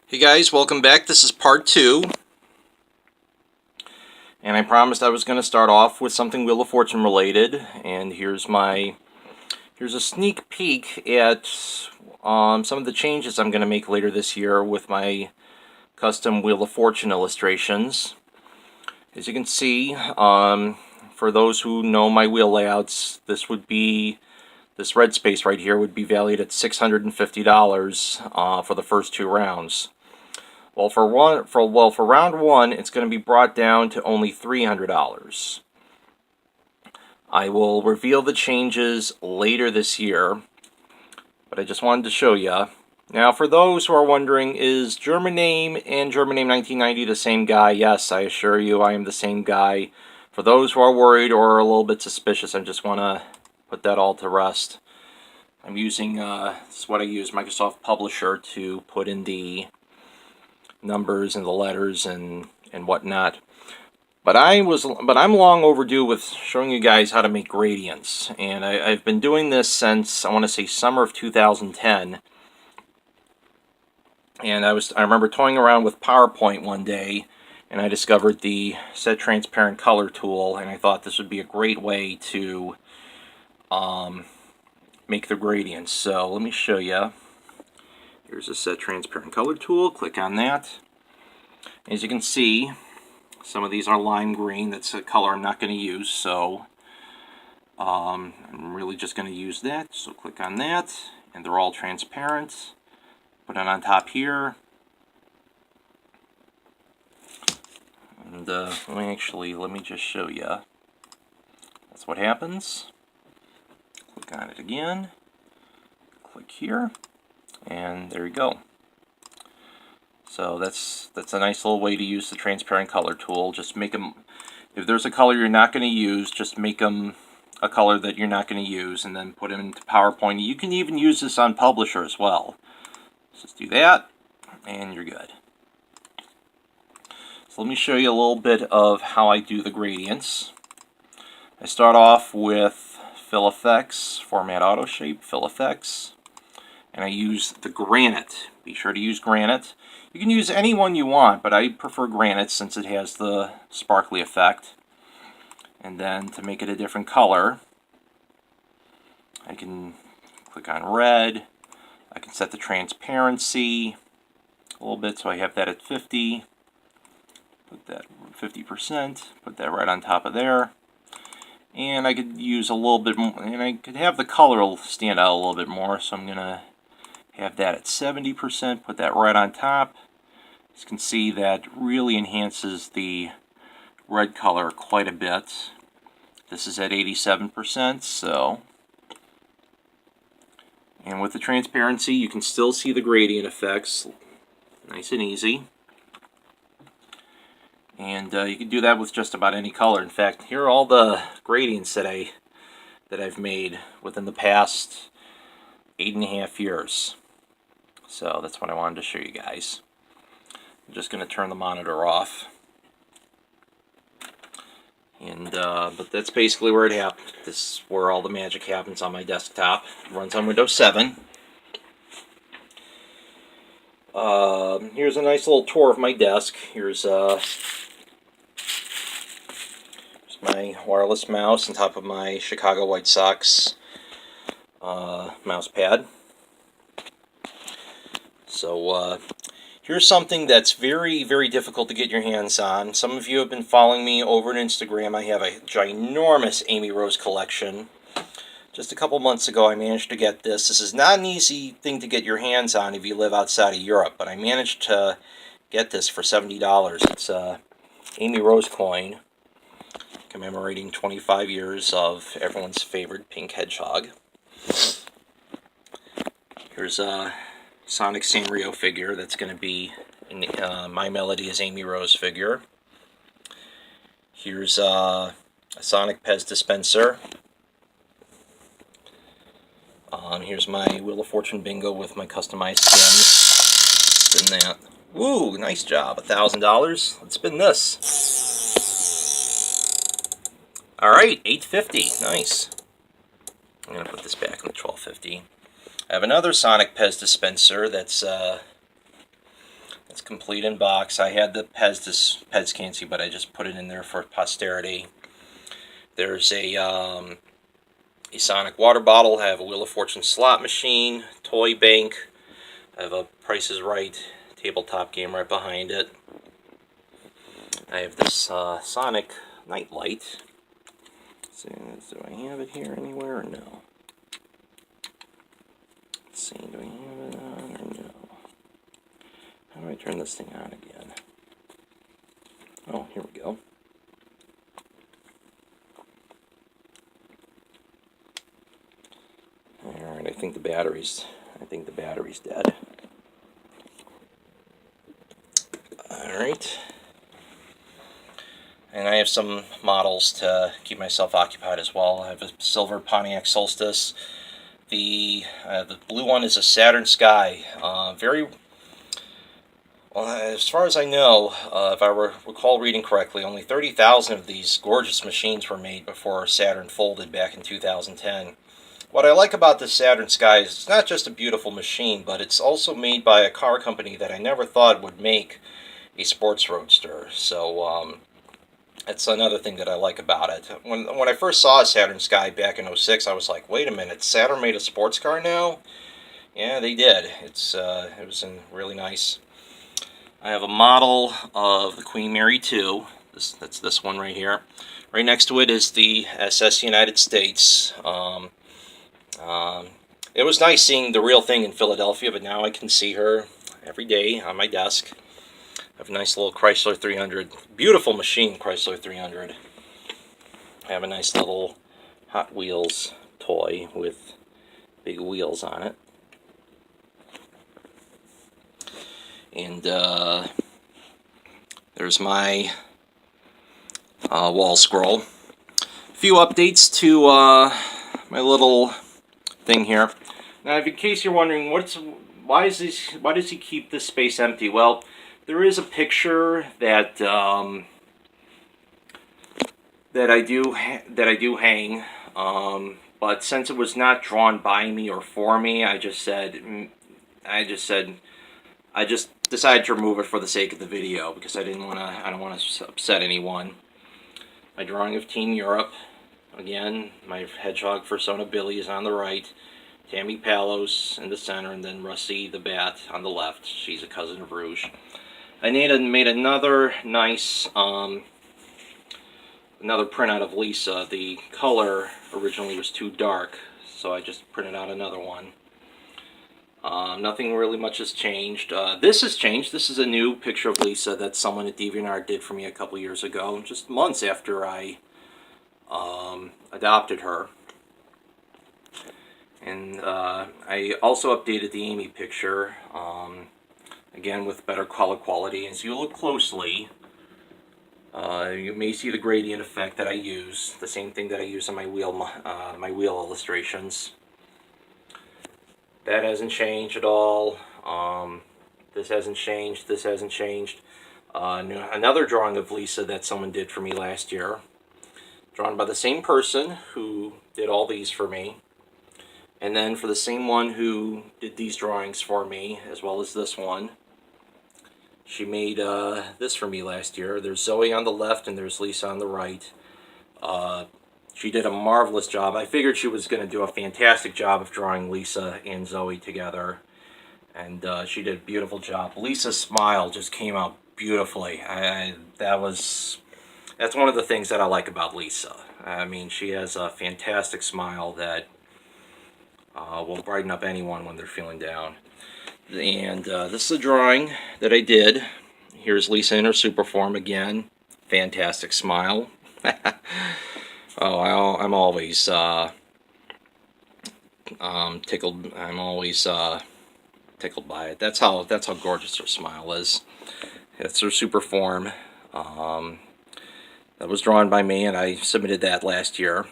Hey guys, welcome back. This is part 2. And I promised I was going to start off with something Wheel of Fortune related. And here's a sneak peek at some of the changes I'm going to make later this year with my custom Wheel of Fortune illustrations. As you can see, for those who know my wheel layouts, this red space right here would be valued at $650 for the first 2 rounds. Well, for round 1, it's going to be brought down to only $300. I will reveal the changes later this year, but I just wanted to show you. Now, for those who are wondering, is German Name and German Name 1990 the same guy? Yes, I assure you I am the same guy. For those who are worried or a little bit suspicious, I just want to put that all to rest. I'm using, this is what I use, Microsoft Publisher, to put in the numbers and the letters and whatnot. But I'm long overdue with showing you guys how to make gradients, and I've been doing this since I want to say summer of 2010. And I remember toying around with PowerPoint one day, and I discovered the Set Transparent Color tool, and I thought this would be a great way to make the gradients. So let me show you. Here's a Set Transparent Color tool. Click on that. As you can see, some of these are lime green. That's a color I'm not going to use, so I'm really just going to use that. So click on that, and they're all transparent. Put it on top here. And let me just show you. That's what happens. Click on it again. Click here, and there you go. So that's a nice little way to use the transparent color tool. Just make them, if there's a color you're not going to use, just make them a color that you're not going to use, and then put them into PowerPoint. You can even use this on Publisher as well. Just do that, and you're good. So let me show you a little bit of how I do the gradients. I start off with Fill Effects, Format Auto Shape, Fill Effects, and I use the granite. Be sure to use granite. You can use any one you want, but I prefer granite since it has the sparkly effect. And then to make it a different color, I can click on red. I can set the transparency a little bit so I have that at 50. Put that 50%, put that right on top of there. And I could use a little bit more, and I could have the color stand out a little bit more, so I'm going to have that at 70%, put that right on top. As you can see, that really enhances the red color quite a bit. This is at 87%, so. And with the transparency, you can still see the gradient effects. Nice and easy. And you can do that with just about any color. In fact, here are all the gradients that I've made within the past 8.5 years. So that's what I wanted to show you guys. I'm just going to turn the monitor off. And but that's basically where it happens. This is where all the magic happens on my desktop. It runs on Windows 7. Here's a nice little tour of my desk. Here's my wireless mouse on top of my Chicago White Sox mouse pad. So here's something that's very, very difficult to get your hands on. Some of you have been following me over on Instagram. I have a ginormous Amy Rose collection. Just a couple months ago, I managed to get this. This is not an easy thing to get your hands on if you live outside of Europe, but I managed to get this for $70. It's a Amy Rose coin commemorating 25 years of everyone's favorite pink hedgehog. Here's a Sonic Sanrio figure that's going to be My Melody is Amy Rose figure. Here's a Sonic Pez dispenser. Here's my Wheel of Fortune bingo with my customized skins. Spin that. Woo, nice job. $1,000. Let's spin this. Alright, $850. Nice. I'm going to put this back in the $12.50. I have another Sonic Pez dispenser that's It's complete in box. I had the Pez can't see, but I just put it in there for posterity. There's a Sonic water bottle. I have a Wheel of Fortune slot machine, toy bank. I have a Price is Right tabletop game right behind it. I have this Sonic night light. So, do I have it here anywhere or no? Let's see, do I have it on or no? How do I turn this thing on again? Oh, here we go. Alright, I think the battery's dead. Alright. And I have some models to keep myself occupied as well. I have a silver Pontiac Solstice. The blue one is a Saturn Sky. Very well, as far as I know, if I recall reading correctly, only 30,000 of these gorgeous machines were made before Saturn folded back in 2010. What I like about this Saturn Sky is it's not just a beautiful machine, but it's also made by a car company that I never thought would make a sports roadster. So that's another thing that I like about it. When I first saw a Saturn Sky back in '06, I was like, wait a minute, Saturn made a sports car now? Yeah, they did. It was really nice. I have a model of the Queen Mary 2. That's this one right here. Right next to it is the SS United States. It was nice seeing the real thing in Philadelphia, but now I can see her every day on my desk. I have a nice little Chrysler 300. Beautiful machine, Chrysler 300. I have a nice little Hot Wheels toy with big wheels on it. And there's my wall scroll. A few updates to my little thing here. Now, in case you're wondering, why does he keep this space empty? Well, there is a picture that that I do hang, but since it was not drawn by me or for me, I just decided to remove it for the sake of the video because I don't want to upset anyone. My drawing of Team Europe, again, my hedgehog Fursona Billy is on the right, Tammy Palos in the center, and then Russie the Bat on the left. She's a cousin of Rouge. I made another nice another printout of Lisa. The color originally was too dark, so I just printed out another one. Nothing really much has changed. This has changed. This is a new picture of Lisa that someone at DeviantArt did for me a couple years ago, just months after I adopted her. And I also updated the Amy picture, again with better color quality. As you look closely, you may see the gradient effect that I use, the same thing that I use on my wheel illustrations. That hasn't changed at all. This hasn't changed. This hasn't changed. Another drawing of Lisa that someone did for me last year, drawn by the same person who did all these for me, and then for the same one who did these drawings for me, as well as this one. She made this for me last year. There's Zoe on the left and there's Lisa on the right. She did a marvelous job. I figured she was going to do a fantastic job of drawing Lisa and Zoe together. And she did a beautiful job. Lisa's smile just came out beautifully. That's one of the things that I like about Lisa. I mean, she has a fantastic smile that will brighten up anyone when they're feeling down. And this is a drawing that I did. Here's Lisa in her super form again. Fantastic smile. Oh, I'm always tickled. I'm always tickled by it. That's how gorgeous her smile is. It's her super form. That was drawn by me, and I submitted that last year,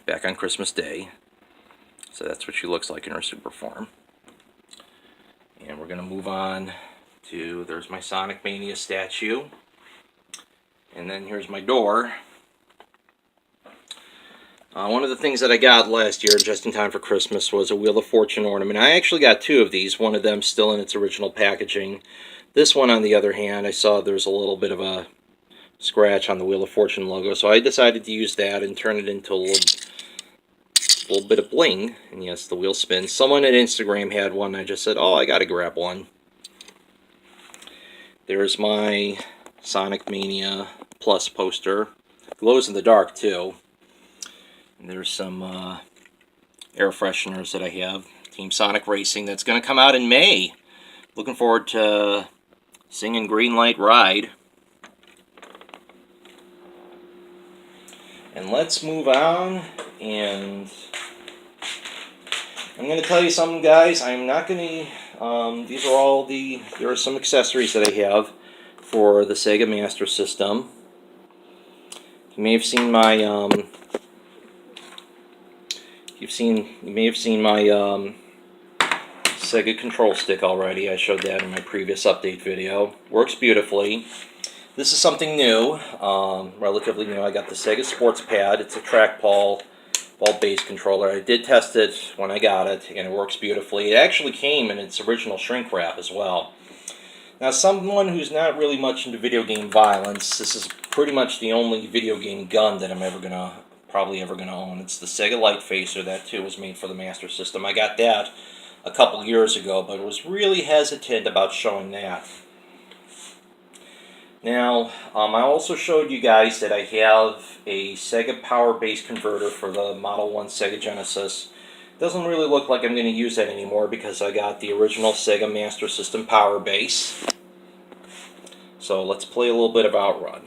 back on Christmas Day. So that's what she looks like in her super form. And we're going to move on to, there's my Sonic Mania statue. And then here's my door. One of the things that I got last year, just in time for Christmas, was a Wheel of Fortune ornament. I actually got two of these, one of them still in its original packaging. This one, on the other hand, I saw there's a little bit of a scratch on the Wheel of Fortune logo, so I decided to use that and turn it into a little bit of bling. And yes, the wheel spins. Someone at Instagram had one, and I just said, oh, I gotta grab one. There's my Sonic Mania Plus poster. Glows in the dark, too. And there's some air fresheners that I have. Team Sonic Racing, that's going to come out in May. Looking forward to singing Green Light Ride. And let's move on, and I'm going to tell you something, guys. I'm not going to, there are some accessories that I have for the Sega Master System. You may have seen my, you may have seen my Sega control stick already. I showed that in my previous update video. Works beautifully. This is something new, relatively new. I got the Sega Sports Pad. It's a trackball ball-based controller. I did test it when I got it, and it works beautifully. It actually came in its original shrink wrap as well. Now, someone who's not really much into video game violence, this is pretty much the only video game gun that I'm probably ever gonna own. It's the Sega Light Facer. That too was made for the Master System. I got that a couple years ago, but was really hesitant about showing that. Now, I also showed you guys that I have a Sega Power Base converter for the Model 1 Sega Genesis. Doesn't really look like I'm going to use that anymore because I got the original Sega Master System Power Base. So let's play a little bit of Outrun.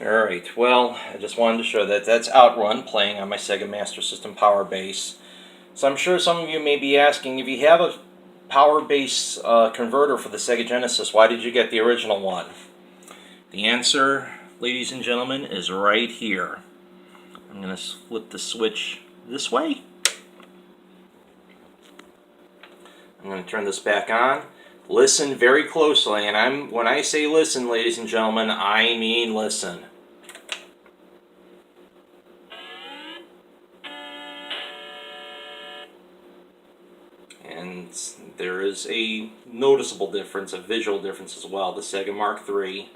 Alright, well, I just wanted to show that that's Outrun playing on my Sega Master System Power Base. So I'm sure some of you may be asking, if you have a Power Base converter for the Sega Genesis, why did you get the original one? The answer, ladies and gentlemen, is right here. I'm going to flip the switch this way. I'm going to turn this back on. Listen very closely, and when I say listen, ladies and gentlemen, I mean listen. And there is a noticeable difference, a visual difference as well. The Sega Mark III.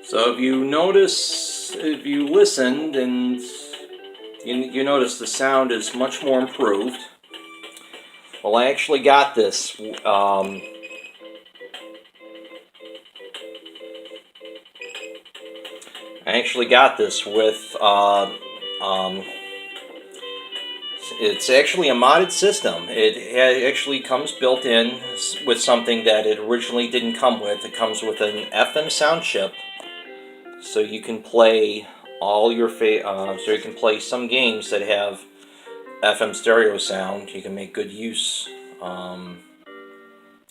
So if you listened, and you notice the sound is much more improved. Well, I actually got this. I actually got this with. It's actually a modded system. It actually comes built in with something that it originally didn't come with. It comes with an FM sound chip. so you can play all your so you can play some games that have FM stereo sound. You can make good use.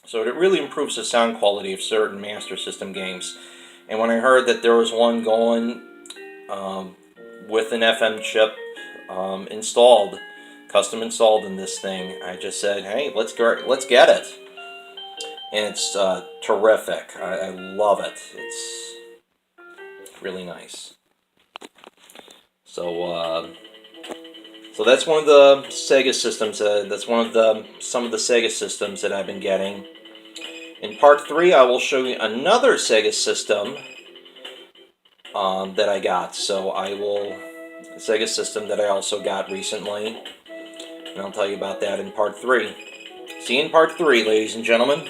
So it really improves the sound quality of certain Master System games. And when I heard that there was one going with an FM chip installed, custom installed in this thing, I just said, hey, let's get it. And it's terrific. I love it. It's really nice. So so that's one of the Sega systems. That's one of some of the Sega systems that I've been getting. In part 3, I will show you another Sega system that I got. So I will a Sega system that I also got recently, and I'll tell you about that in part 3. See you in part 3, ladies and gentlemen.